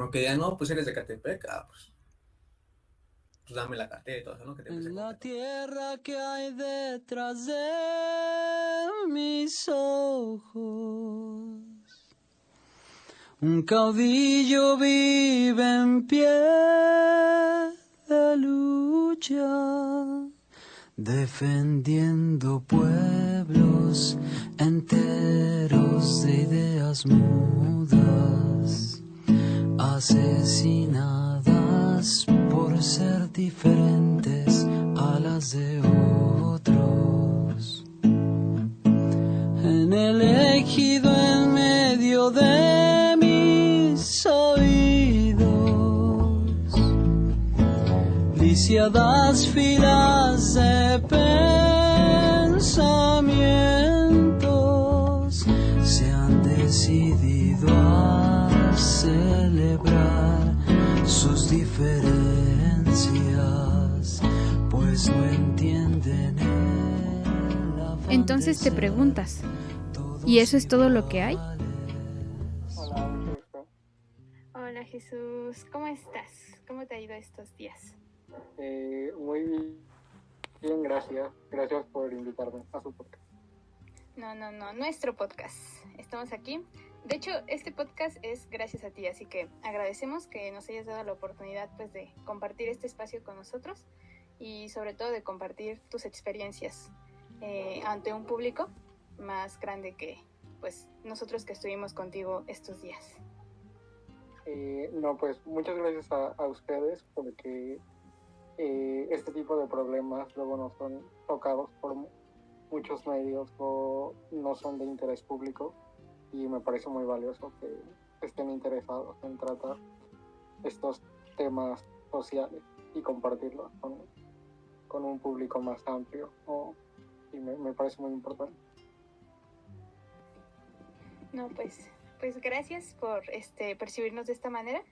O que digan, no, pues eres de Catepec, pues dame la cartera y todo eso, ¿no? Que te empiece a En la contar. tierra que hay detrás de mis ojos, un caudillo vive en pie de lucha, defendiendo pueblos enteros de ideas mudas, asesinadas por ser diferentes a las de otros. En el ejido en medio de mis oídos, lisiadas filas de pensamientos se han decidido a celebrar sus diferencias, pues no entienden el afán. Entonces te preguntas, ¿y eso es todo lo que hay? Hola, mucho gusto. Hola Jesús, ¿cómo estás? ¿Cómo te ha ido estos días? Muy bien, gracias. Gracias por invitarme a su podcast. No, nuestro podcast. Estamos aquí. De hecho, este podcast es gracias a ti, así que agradecemos que nos hayas dado la oportunidad pues de compartir este espacio con nosotros y sobre todo de compartir tus experiencias ante un público más grande que pues nosotros que estuvimos contigo estos días. No, pues muchas gracias a ustedes porque este tipo de problemas luego no son tocados por muchos medios o no son de interés público, y me parece muy valioso que estén interesados en tratar estos temas sociales y compartirlos con un público más amplio, y me parece muy importante. No, pues gracias por percibirnos de esta manera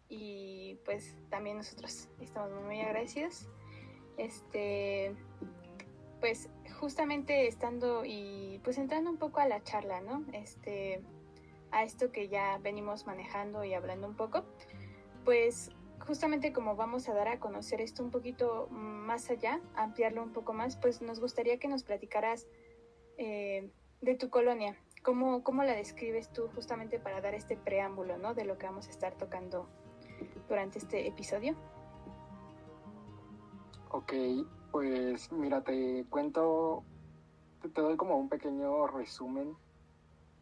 y pues también nosotros estamos muy agradecidos. Pues justamente estando y pues entrando un poco a la charla, ¿no? A esto que ya venimos manejando y hablando un poco, pues justamente como vamos a dar a conocer esto un poquito más allá, ampliarlo un poco más, pues nos gustaría que nos platicaras de tu colonia. ¿Cómo la describes tú justamente para dar este preámbulo, ¿no? De lo que vamos a estar tocando durante este episodio? Ok, pues mira, te cuento, te doy como un pequeño resumen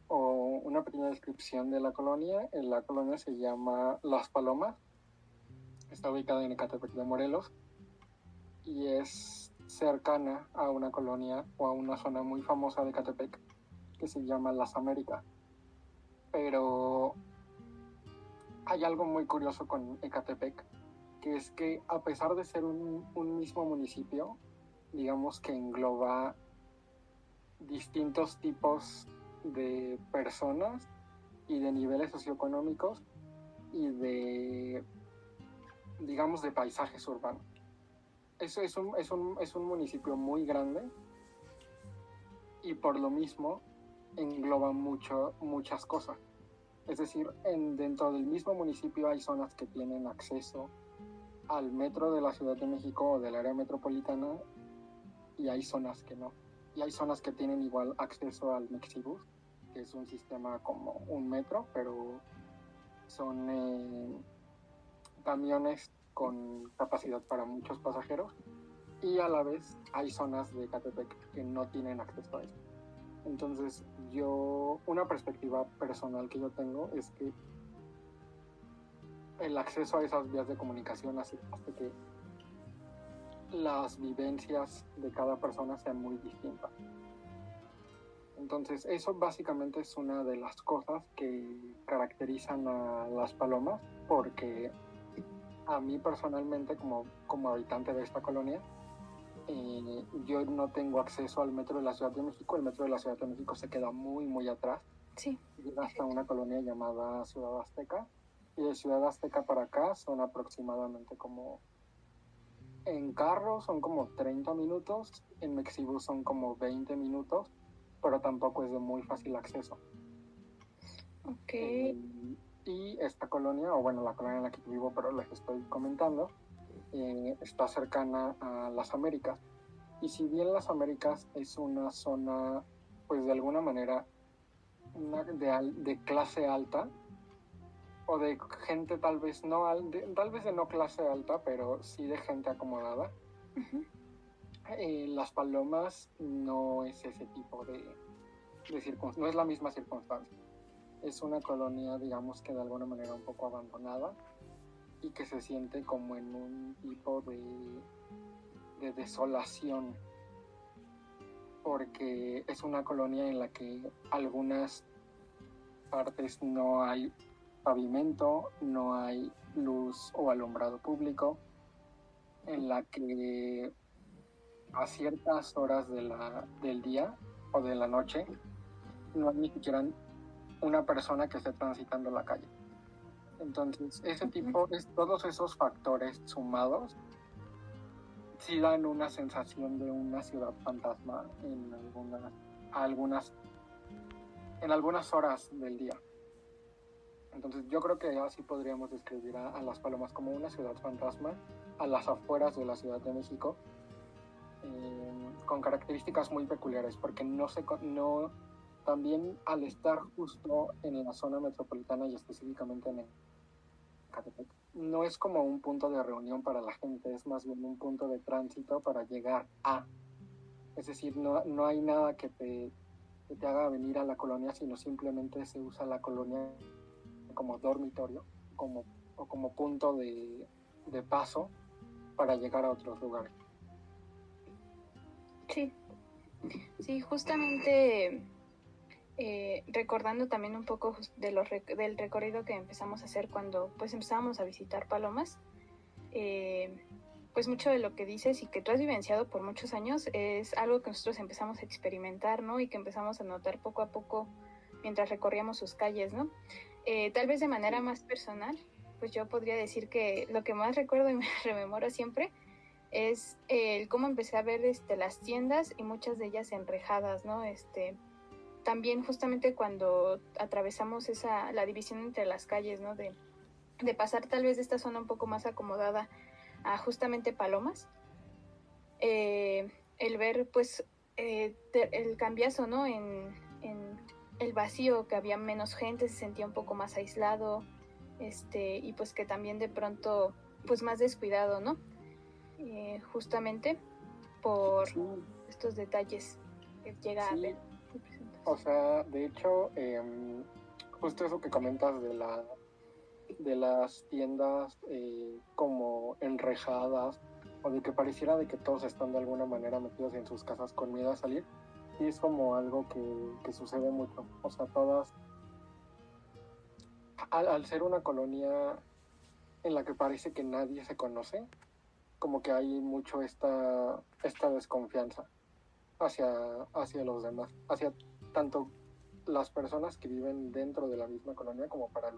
o una pequeña descripción de la colonia. La colonia se llama Las Palomas, está ubicada en Ecatepec de Morelos y es cercana a una colonia o a una zona muy famosa de Ecatepec que se llama Las Américas. Pero hay algo muy curioso con Ecatepec, que es que a pesar de ser un mismo municipio, digamos que engloba distintos tipos de personas y de niveles socioeconómicos y de, digamos, de paisajes urbanos. Eso es un municipio muy grande y por lo mismo engloba muchas cosas. Es decir, dentro del mismo municipio hay zonas que tienen acceso al metro de la Ciudad de México o del área metropolitana, y hay zonas que no. Y hay zonas que tienen igual acceso al Mexibus, que es un sistema como un metro, pero son camiones con capacidad para muchos pasajeros. Y a la vez hay zonas de Catepec que no tienen acceso a eso. Entonces una perspectiva personal que yo tengo es que el acceso a esas vías de comunicación hace que las vivencias de cada persona sean muy distintas. Entonces eso básicamente es una de las cosas que caracterizan a Las Palomas, porque a mí personalmente como habitante de esta colonia, yo no tengo acceso al metro de la Ciudad de México. El metro de la Ciudad de México se queda muy atrás. Sí. Llega hasta una colonia llamada Ciudad Azteca, y de Ciudad Azteca para acá son aproximadamente como, en carro son como 30 minutos, en Mexibus son como 20 minutos, pero tampoco es de muy fácil acceso. Ok. Y esta colonia, o bueno, la colonia en la que vivo, pero les estoy comentando, está cercana a las Américas. Y si bien las Américas es una zona, pues de alguna manera, de clase alta, o de gente tal vez tal vez de no clase alta, pero sí de gente acomodada, Ujú. Las Palomas no es ese tipo de circunstancia, no es la misma circunstancia. Es una colonia, digamos que de alguna manera un poco abandonada y que se siente como en un tipo de desolación, porque es una colonia en la que algunas partes no hay pavimento, no hay luz o alumbrado público, en la que a ciertas horas del día o de la noche no hay ni siquiera una persona que esté transitando la calle. Entonces, todos esos factores sumados sí dan una sensación de una ciudad fantasma en algunas horas del día. Entonces, yo creo que así podríamos describir a Las Palomas como una ciudad fantasma a las afueras de la Ciudad de México, con características muy peculiares, porque también al estar justo en la zona metropolitana y específicamente en Ecatepec, no es como un punto de reunión para la gente, es más bien un punto de tránsito para llegar a. Es decir, no hay nada que te haga venir a la colonia, sino simplemente se usa la colonia como dormitorio o como punto de paso para llegar a otros lugares. Sí, justamente recordando también un poco del recorrido que empezamos a hacer cuando pues empezábamos a visitar Palomas, pues mucho de lo que dices y que tú has vivenciado por muchos años es algo que nosotros empezamos a experimentar, ¿no? Y que empezamos a notar poco a poco mientras recorríamos sus calles, ¿no? Tal vez de manera más personal, pues yo podría decir que lo que más recuerdo y me rememoro siempre es cómo empecé a ver las tiendas y muchas de ellas enrejadas, ¿no? También justamente cuando atravesamos la división entre las calles, ¿no? De pasar tal vez de esta zona un poco más acomodada a justamente Palomas, el ver pues el cambiazo, ¿no? En el vacío, que había menos gente, se sentía un poco más aislado, y pues que también de pronto pues más descuidado, ¿no? Justamente por estos detalles que llega a ver. O sea, de hecho, justo eso que comentas de las tiendas como enrejadas, o de que pareciera de que todos están de alguna manera metidos en sus casas con miedo a salir, sí es como algo que sucede mucho. O sea, todas, al ser una colonia en la que parece que nadie se conoce, como que hay mucho esta desconfianza hacia los demás, hacia tanto las personas que viven dentro de la misma colonia como para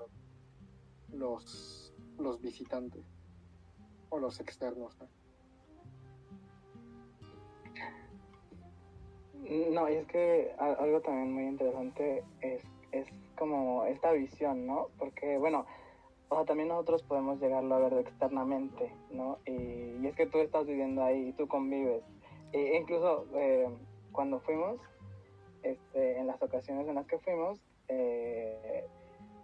los visitantes o los externos, ¿no? No, y es que algo también muy interesante es como esta visión, ¿no? Porque, bueno, o sea, también nosotros podemos llegarlo a ver externamente, ¿no? Y es que tú estás viviendo ahí y tú convives. E incluso cuando fuimos, en las ocasiones en las que fuimos,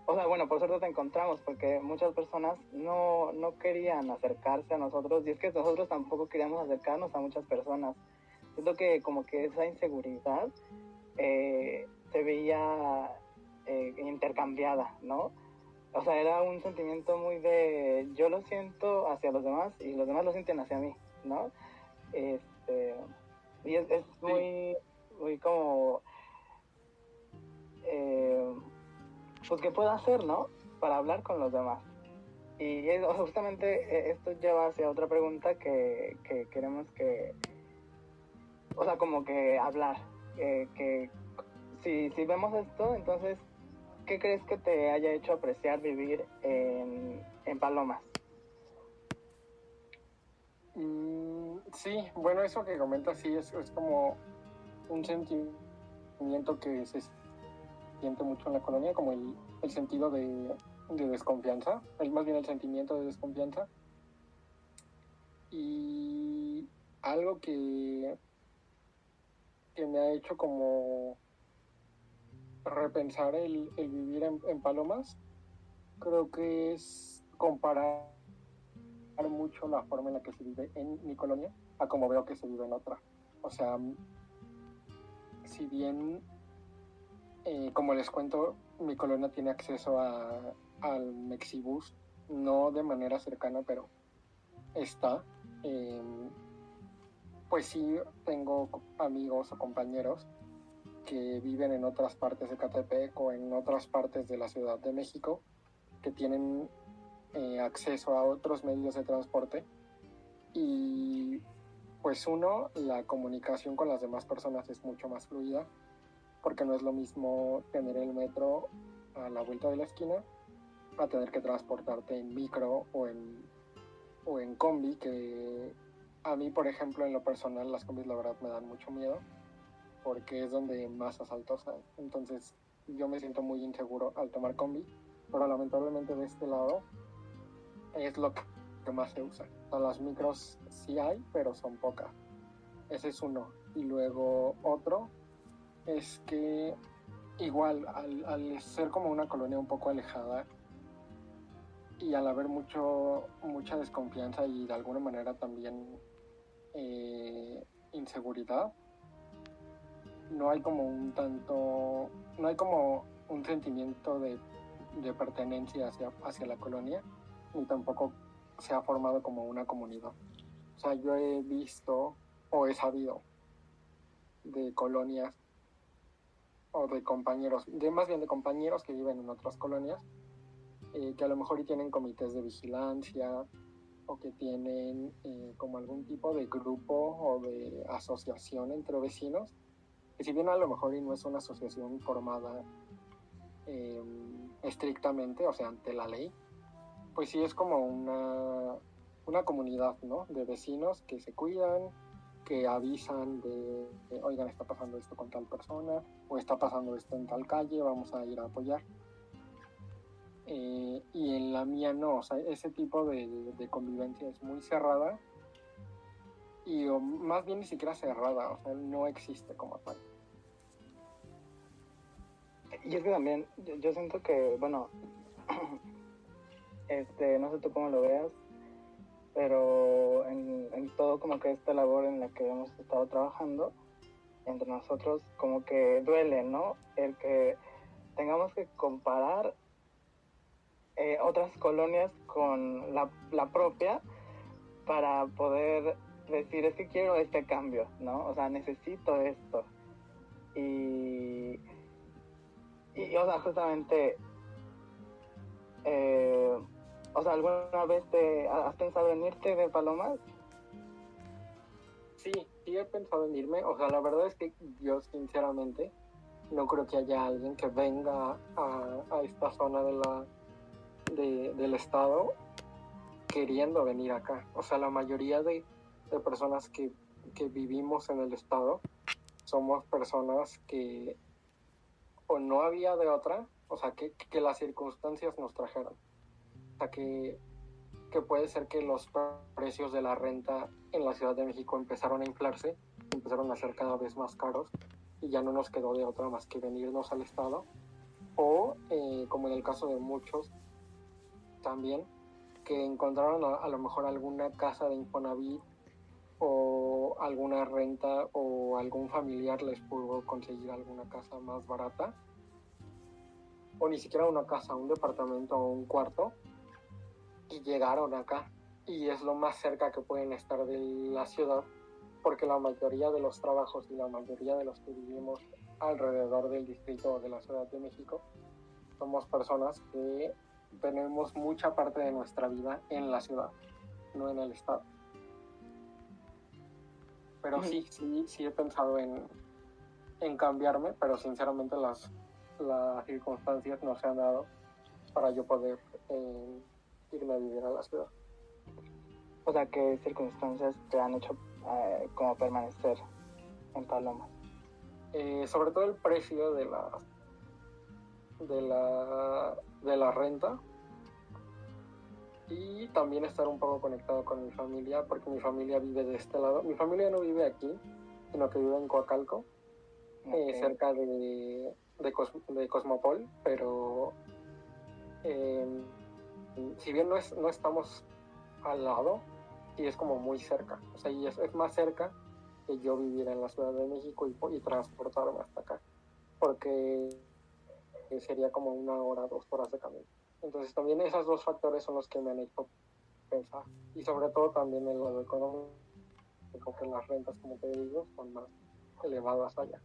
o sea, bueno, por suerte te encontramos, porque muchas personas no querían acercarse a nosotros, y es que nosotros tampoco queríamos acercarnos a muchas personas. Siento que como que esa inseguridad se veía intercambiada, ¿no? O sea, era un sentimiento muy de yo lo siento hacia los demás y los demás lo sienten hacia mí, ¿no? Y es muy, muy como pues qué puedo hacer, ¿no? Para hablar con los demás. Y justamente esto lleva hacia otra pregunta que queremos que, o sea, como que hablar, que si vemos esto, entonces, ¿qué crees que te haya hecho apreciar vivir en Palomas? Sí, bueno, eso que comentas sí es como un sentimiento que se siente mucho en la colonia, como el sentido de de desconfianza, es más bien el sentimiento de desconfianza. Y algo que me ha hecho como repensar el vivir en Palomas, creo que es comparar mucho la forma en la que se vive en mi colonia a como veo que se vive en otra. O sea, si bien, como les cuento, mi colonia tiene acceso al Mexibus, no de manera cercana, pero está. Pues sí, tengo amigos o compañeros que viven en otras partes de Catepec o en otras partes de la Ciudad de México, que tienen acceso a otros medios de transporte, y pues la comunicación con las demás personas es mucho más fluida, porque no es lo mismo tener el metro a la vuelta de la esquina a tener que transportarte en micro o en combi, que a mí, por ejemplo, en lo personal, las combis la verdad me dan mucho miedo, porque es donde más asaltos hay. Entonces yo me siento muy inseguro al tomar combi, pero lamentablemente de este lado es lo que más se usa. O sea, las micros sí hay, pero son pocas. Ese es uno. Y luego otro es que igual al ser como una colonia un poco alejada y al haber mucha desconfianza y de alguna manera también inseguridad, no hay como un sentimiento de pertenencia hacia la colonia, ni tampoco se ha formado como una comunidad. O sea, yo he visto o he sabido de colonias o de compañeros, más bien de compañeros que viven en otras colonias, que a lo mejor tienen comités de vigilancia o que tienen como algún tipo de grupo o de asociación entre vecinos, que si bien a lo mejor no es una asociación formada estrictamente, o sea, ante la ley, pues sí es como una comunidad, ¿no? De vecinos que se cuidan, que avisan oigan, está pasando esto con tal persona, o está pasando esto en tal calle, vamos a ir a apoyar. Y en la mía no, o sea, ese tipo de convivencia es muy cerrada, o más bien ni siquiera cerrada, o sea, no existe como tal. Y es que también yo siento que, bueno, no sé tú cómo lo veas, pero en todo como que esta labor en la que hemos estado trabajando entre nosotros, como que duele, ¿no? El que tengamos que comparar otras colonias con la propia para poder decir, es que quiero este cambio, ¿no? O sea, necesito esto. Y o sea, justamente, o sea, ¿alguna vez has pensado en irte de Palomas? Sí he pensado en irme, o sea, la verdad es que yo sinceramente no creo que haya alguien que venga a esta zona del estado queriendo venir acá. O sea, la mayoría de personas que vivimos en el estado somos personas que o no había de otra, o sea, que las circunstancias nos trajeron. O sea, que puede ser que los precios de la renta en la Ciudad de México empezaron a inflarse, empezaron a ser cada vez más caros y ya no nos quedó de otra más que venirnos al estado. O, como en el caso de muchos también, que encontraron a lo mejor alguna casa de Infonavit o alguna renta o algún familiar les pudo conseguir alguna casa más barata, o ni siquiera una casa, un departamento o un cuarto, y llegaron acá, y es lo más cerca que pueden estar de la ciudad, porque la mayoría de los trabajos y la mayoría de los que vivimos alrededor del distrito de la Ciudad de México somos personas que tenemos mucha parte de nuestra vida en la ciudad, no en el estado. Pero sí he pensado en cambiarme, pero sinceramente las circunstancias no se han dado para yo poder irme a vivir a la ciudad. O sea, ¿qué circunstancias te han hecho como permanecer en Palomas? Sobre todo el precio de la renta y también estar un poco conectado con mi familia, porque mi familia vive de este lado. Mi familia no vive aquí, sino que vive en Coacalco, cerca de Cosmopol, pero si bien no estamos al lado, sí es como muy cerca. O sea, y es más cerca que yo vivir en la Ciudad de México y transportarme hasta acá, porque sería como 1 hora, 2 horas de camino. Entonces también esos dos factores son los que me han hecho pensar, y sobre todo también el lado económico, que las rentas, como te digo, son más elevadas allá.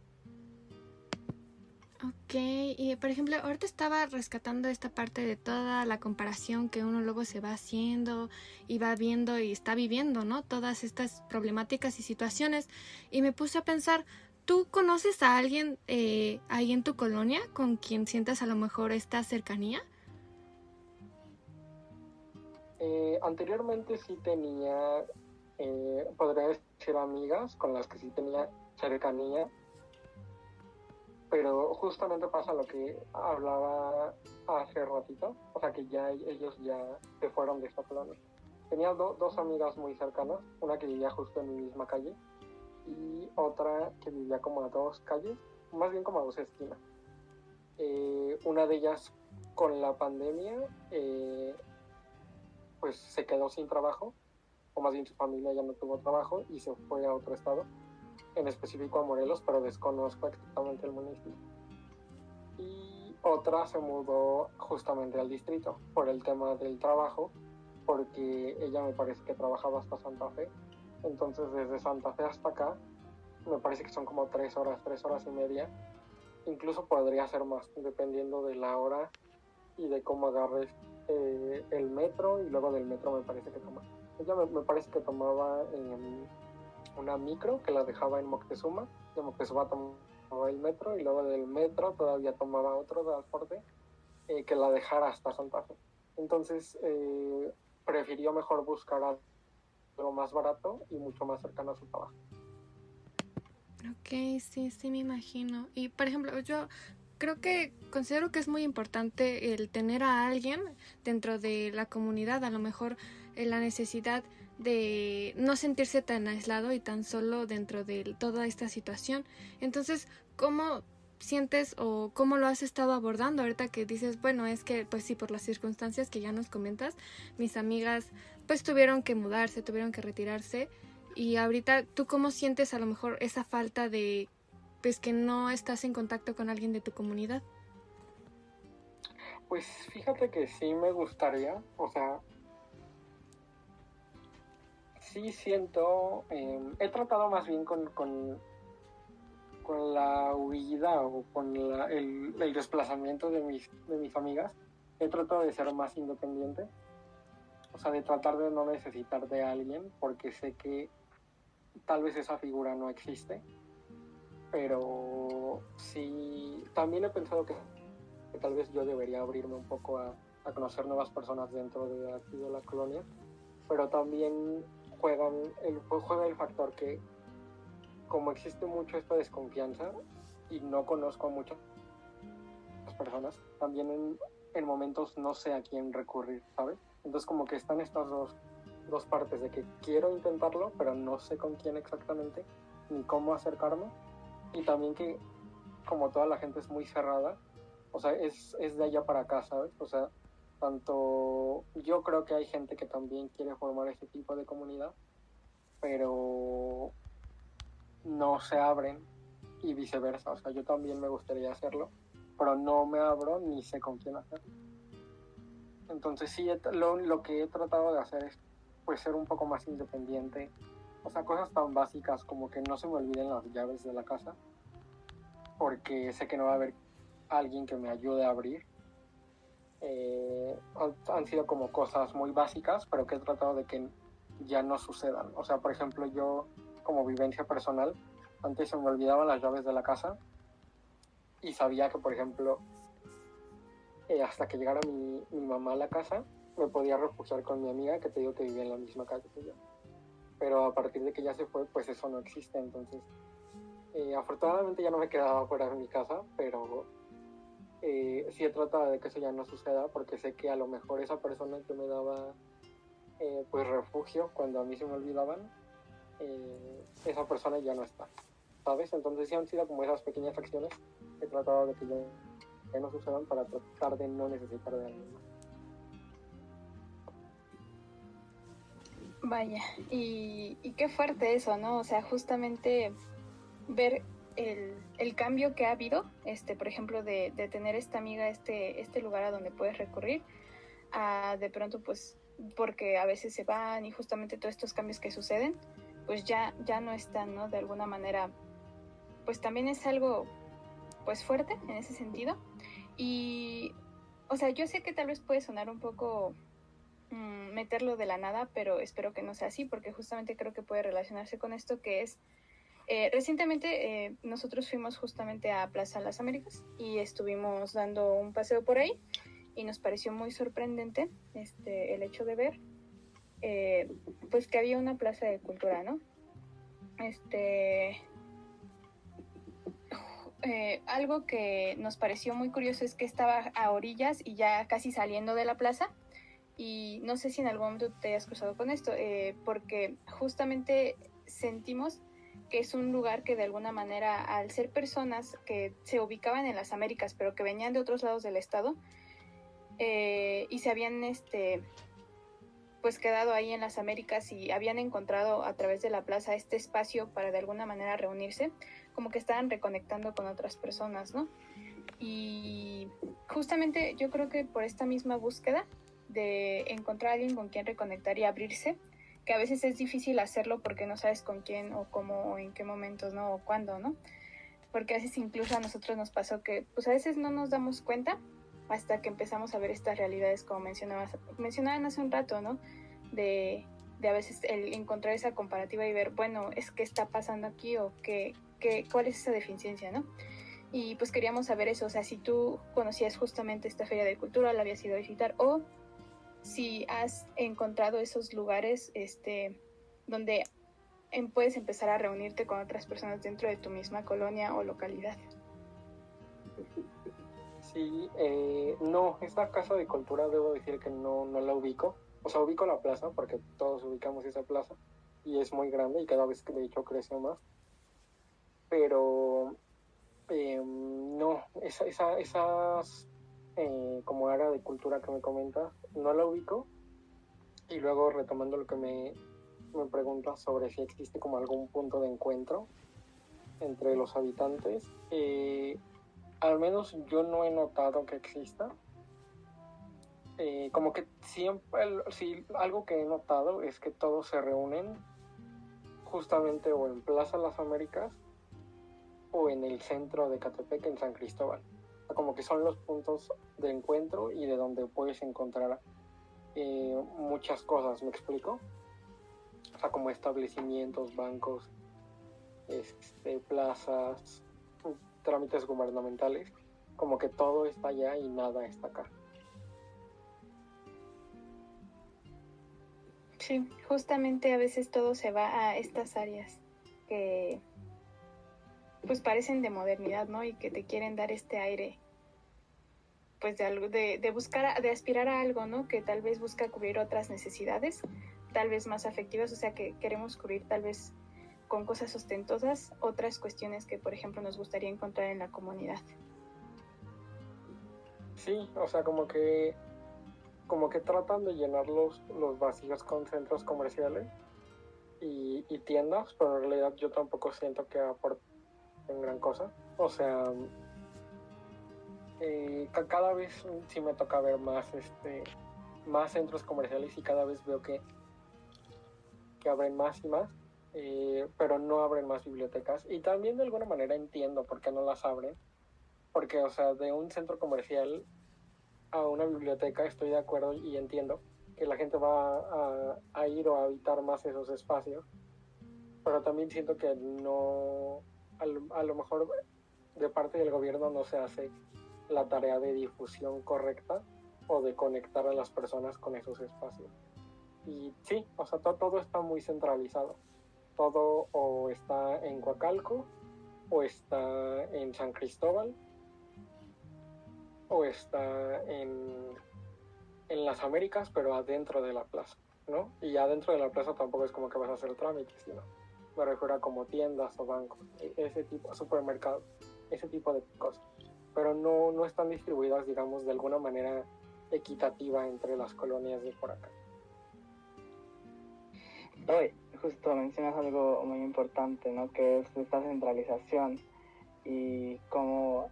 Ok, y por ejemplo, ahorita estaba rescatando esta parte de toda la comparación que uno luego se va haciendo y va viendo y está viviendo, ¿no? Todas estas problemáticas y situaciones. Y me puse a pensar, ¿tú conoces a alguien ahí en tu colonia con quien sientas a lo mejor esta cercanía? Anteriormente sí tenía, podría decir, amigas con las que sí tenía cercanía, pero justamente pasa lo que hablaba hace ratito, o sea que ya ellos ya se fueron de esta colonia. Tenía dos amigas muy cercanas, una que vivía justo en mi misma calle y otra que vivía como a 2 calles, más bien como a 2 esquinas. Una de ellas, con la pandemia, pues se quedó sin trabajo, o más bien su familia ya no tuvo trabajo y se fue a otro estado, en específico a Morelos, pero desconozco exactamente el municipio. Y otra se mudó justamente al distrito por el tema del trabajo, porque ella me parece que trabajaba hasta Santa Fe. Entonces desde Santa Fe hasta acá me parece que son como 3 horas, 3 horas y media. Incluso podría ser más, dependiendo de la hora y de cómo agarres el metro, y luego del metro me parece que toma. Ella me parece que tomaba una micro que la dejaba en Moctezuma, de Moctezuma tomaba el metro, y luego del metro todavía tomaba otro transporte que la dejara hasta Santa Fe. Entonces prefirió mejor buscar algo más barato y mucho más cercano a su trabajo. Ok, sí, sí me imagino. Y por ejemplo, yo considero que es muy importante el tener a alguien dentro de la comunidad, a lo mejor la necesidad de no sentirse tan aislado y tan solo dentro de toda esta situación. Entonces, ¿cómo sientes o cómo lo has estado abordando ahorita que dices, bueno, es que pues sí, por las circunstancias que ya nos comentas, mis amigas pues tuvieron que mudarse, tuvieron que retirarse, y ahorita tú cómo sientes a lo mejor esa falta de pues que no estás en contacto con alguien de tu comunidad? Pues fíjate que sí me gustaría, o sea, sí siento, he tratado más bien con la huida o con el desplazamiento de mis amigas, he tratado de ser más independiente, o sea, de tratar de no necesitar de alguien, porque sé que tal vez esa figura no existe, pero sí, también he pensado que tal vez yo debería abrirme un poco a conocer nuevas personas dentro de aquí de la colonia, pero también juega el factor que, como existe mucho esta desconfianza y no conozco a muchas personas, también en momentos no sé a quién recurrir, ¿sabes? Entonces como que están estas dos partes de que quiero intentarlo, pero no sé con quién exactamente, ni cómo acercarme, y también que como toda la gente es muy cerrada, o sea, es de allá para acá, ¿sabes? O sea, tanto yo creo que hay gente que también quiere formar ese tipo de comunidad, pero no se abren, y viceversa. O sea, yo también me gustaría hacerlo, pero no me abro ni sé con quién hacerlo. Entonces sí, lo que he tratado de hacer es pues ser un poco más independiente. O sea, cosas tan básicas como que no se me olviden las llaves de la casa, porque sé que no va a haber alguien que me ayude a abrir. Han sido como cosas muy básicas, pero que he tratado de que ya no sucedan. O sea, por ejemplo, yo como vivencia personal, antes se me olvidaban las llaves de la casa y sabía que, por ejemplo, hasta que llegara mi mamá a la casa, me podía refugiar con mi amiga, que te digo que vivía en la misma calle que yo. Pero a partir de que ya se fue, pues eso no existe. Entonces, afortunadamente ya no me quedaba fuera de mi casa, pero sí he tratado de que eso ya no suceda, porque sé que a lo mejor esa persona que me daba pues refugio cuando a mí se me olvidaban, esa persona ya no está, ¿sabes? Entonces sí han sido como esas pequeñas acciones que he tratado de que ya no sucedan para tratar de no necesitar de alguien más. Vaya, y qué fuerte eso, ¿no? O sea, justamente ver el cambio que ha habido, por ejemplo, de tener esta amiga, este lugar a donde puedes recurrir, a de pronto, pues, porque a veces se van y justamente todos estos cambios que suceden, pues ya no están, ¿no? De alguna manera, pues también es algo, pues, fuerte en ese sentido. Y, o sea, yo sé que tal vez puede sonar un poco meterlo de la nada, pero espero que no sea así, porque justamente creo que puede relacionarse con esto que es recientemente nosotros fuimos justamente a Plaza Las Américas y estuvimos dando un paseo por ahí y nos pareció muy sorprendente el hecho de ver pues que había una plaza de cultura, ¿no? Algo que nos pareció muy curioso es que estaba a orillas y ya casi saliendo de la plaza, y no sé si en algún momento te hayas cruzado con esto, porque justamente sentimos que es un lugar que de alguna manera, al ser personas que se ubicaban en las Américas, pero que venían de otros lados del estado, y se habían pues quedado ahí en las Américas y habían encontrado a través de la plaza este espacio para de alguna manera reunirse, como que estaban reconectando con otras personas, ¿no? Y justamente yo creo que por esta misma búsqueda de encontrar a alguien con quien reconectar y abrirse, que a veces es difícil hacerlo porque no sabes con quién o cómo o en qué momentos, ¿no? O cuándo, ¿no? Porque a veces incluso a nosotros nos pasó que pues a veces no nos damos cuenta hasta que empezamos a ver estas realidades como mencionaban hace un rato, ¿no? De a veces el encontrar esa comparativa y ver, bueno, es qué está pasando aquí o cuál es esa deficiencia, ¿no? Y pues queríamos saber eso, o sea, si tú conocías justamente esta feria de cultura, la habías ido a visitar, o si has encontrado esos lugares donde puedes empezar a reunirte con otras personas dentro de tu misma colonia o localidad. Sí, no, esta casa de cultura debo decir que no la ubico. O sea, ubico la plaza porque todos ubicamos esa plaza y es muy grande y cada vez que de hecho crece más. Pero no, esas como área de cultura que me comentas, no la ubico. Y luego retomando lo que me preguntas sobre si existe como algún punto de encuentro entre los habitantes, al menos yo no he notado que exista. Como que siempre, sí, algo que he notado es que todos se reúnen justamente o en Plaza Las Américas o en el centro de Catepec, en San Cristóbal. O sea, como que son los puntos de encuentro y de donde puedes encontrar muchas cosas, ¿me explico? O sea, como establecimientos, bancos, plazas, trámites gubernamentales, como que todo está allá y nada está acá. Sí, justamente a veces todo se va a estas áreas que pues parecen de modernidad, ¿no? Y que te quieren dar este aire pues de algo, de buscar, de aspirar a algo, ¿no? Que tal vez busca cubrir otras necesidades, tal vez más afectivas, o sea que queremos cubrir tal vez con cosas ostentosas otras cuestiones que por ejemplo nos gustaría encontrar en la comunidad. Sí, o sea, como que tratan de llenar los vacíos con centros comerciales y tiendas, pero en realidad yo tampoco siento que aporten gran cosa. O sea, cada vez sí me toca ver más centros comerciales y cada vez veo que abren más y más, pero no abren más bibliotecas. Y también de alguna manera entiendo por qué no las abren, porque, o sea, de un centro comercial a una biblioteca estoy de acuerdo y entiendo que la gente va a ir o a habitar más esos espacios, pero también siento que no, a lo mejor de parte del gobierno no se hace la tarea de difusión correcta o de conectar a las personas con esos espacios. Y sí, o sea, todo está muy centralizado. Todo o está en Coacalco, o está en San Cristóbal, o está en las Américas, pero adentro de la plaza. ¿no? Y ya dentro de la plaza tampoco es como que vas a hacer trámites, sino me refiero a como tiendas o bancos, ese tipo, supermercados, ese tipo de cosas. Pero no están distribuidas, digamos, de alguna manera equitativa entre las colonias de por acá. Hoy, justo mencionas algo muy importante, ¿no? Que es esta centralización y como,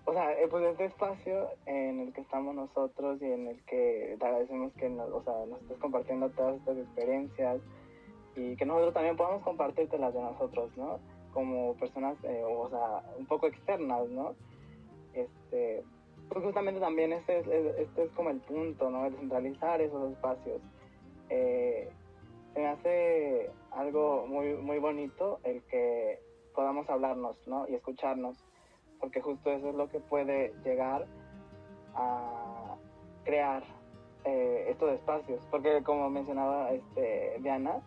o sea, pues este espacio en el que estamos nosotros y en el que te agradecemos que nos estés compartiendo todas estas experiencias y que nosotros también podamos compartirte las de nosotros, ¿no? Como personas, un poco externas, ¿no? Pues justamente también este es como el punto, ¿no? El centralizar esos espacios. Se me hace algo muy, muy bonito el que podamos hablarnos, ¿no? Y escucharnos, porque justo eso es lo que puede llegar a crear estos espacios, porque como mencionaba Diana,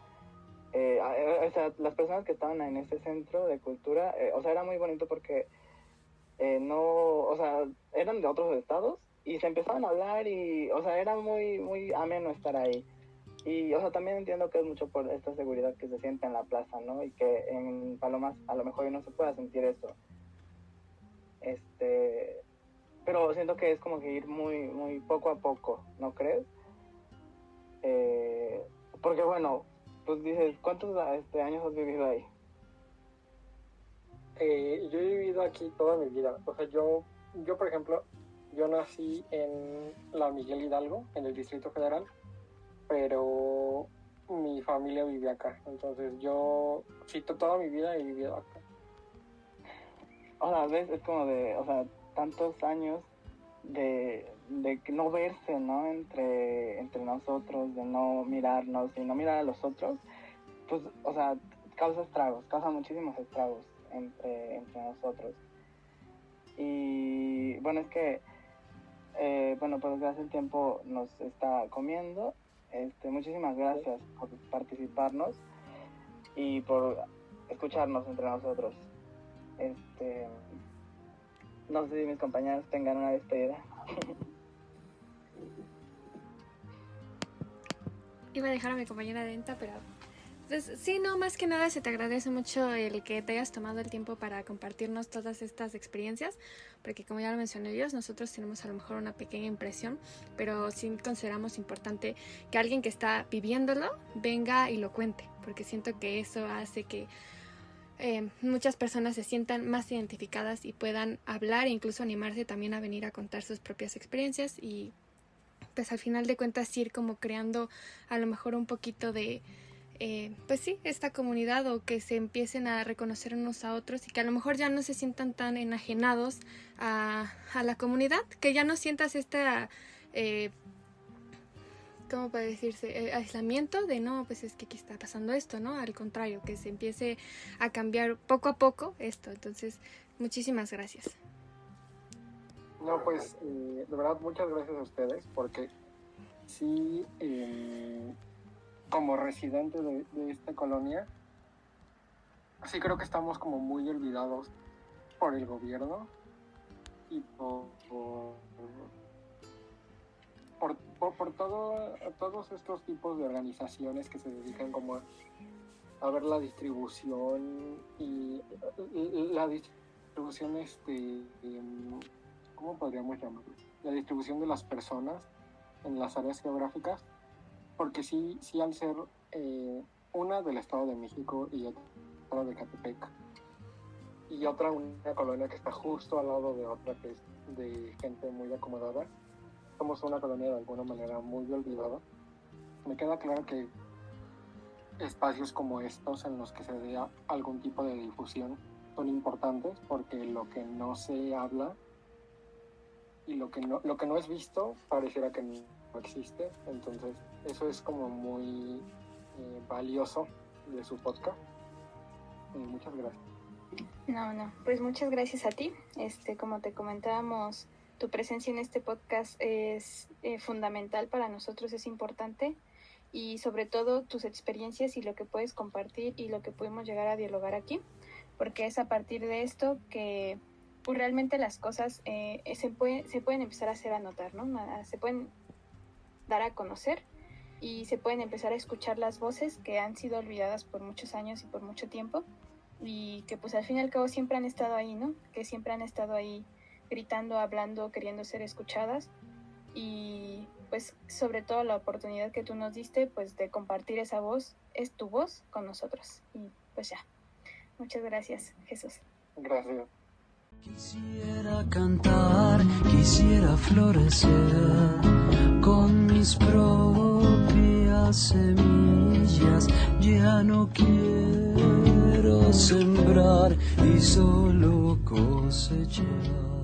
las personas que estaban en ese centro de cultura, era muy bonito porque eran de otros estados y se empezaban a hablar y, era muy, muy ameno estar ahí. Y, también entiendo que es mucho por esta seguridad que se siente en la plaza, ¿no? Y que en Palomas a lo mejor no se pueda sentir eso. Pero siento que es como que ir muy, muy poco a poco, ¿no crees? Porque bueno, pues dices, ¿cuántos años has vivido ahí? Yo he vivido aquí toda mi vida. O sea, yo por ejemplo, yo nací en la Miguel Hidalgo, en el Distrito Federal, pero mi familia vive acá. Entonces yo, sí, toda mi vida he vivido acá. Ahora, ¿ves? Es como de, tantos años de no verse, ¿no? Entre nosotros, de no mirarnos y no mirar a los otros, pues, causa estragos, causa muchísimos estragos entre nosotros. Y bueno, es que, por desgracia el tiempo nos está comiendo. Muchísimas gracias por participarnos y por escucharnos entre nosotros. No sé si mis compañeros tengan una despedida. Iba a dejar a mi compañera Denta, pero pues sí, no, más que nada se te agradece mucho el que te hayas tomado el tiempo para compartirnos todas estas experiencias, porque como ya lo mencioné ellos, nosotros tenemos a lo mejor una pequeña impresión, pero sí consideramos importante que alguien que está viviéndolo venga y lo cuente, porque siento que eso hace que muchas personas se sientan más identificadas y puedan hablar e incluso animarse también a venir a contar sus propias experiencias y pues al final de cuentas ir como creando a lo mejor un poquito de pues sí, esta comunidad o que se empiecen a reconocer unos a otros y que a lo mejor ya no se sientan tan enajenados a la comunidad, que ya no sientas esta ¿cómo puede decirse? Aislamiento de no, pues es que aquí está pasando esto, ¿no? Al contrario, que se empiece a cambiar poco a poco esto. Entonces, muchísimas gracias. No, pues, de verdad, muchas gracias a ustedes, porque sí, como residente de esta colonia, sí creo que estamos como muy olvidados por el gobierno y por todos estos tipos de organizaciones que se dedican como a ver la distribución y la distribución, ¿cómo podríamos llamarlo? La distribución de las personas en las áreas geográficas, porque sí al ser una del Estado de México y otra de Catepec, y otra una colonia que está justo al lado de otra que es de gente muy acomodada, somos una colonia de alguna manera muy olvidada. Me queda claro que espacios como estos en los que se dé algún tipo de difusión son importantes, porque lo que no se habla y lo que no es visto pareciera que no existe. Entonces eso es como muy valioso de su podcast. Muchas gracias. No, pues muchas gracias a ti. Como te comentábamos, tu presencia en este podcast es fundamental para nosotros, es importante, y sobre todo tus experiencias y lo que puedes compartir y lo que pudimos llegar a dialogar aquí, porque es a partir de esto que pues, realmente las cosas se pueden empezar a hacer a notar, ¿no? Se pueden dar a conocer y se pueden empezar a escuchar las voces que han sido olvidadas por muchos años y por mucho tiempo, y que pues al fin y al cabo siempre han estado ahí, ¿no? Que siempre han estado ahí gritando, hablando, queriendo ser escuchadas, y pues sobre todo la oportunidad que tú nos diste pues de compartir esa voz, es tu voz con nosotros. Y pues ya, muchas gracias, Jesús. Gracias. Quisiera cantar, quisiera florecer con mis propias semillas. Ya no quiero sembrar y solo cosechar.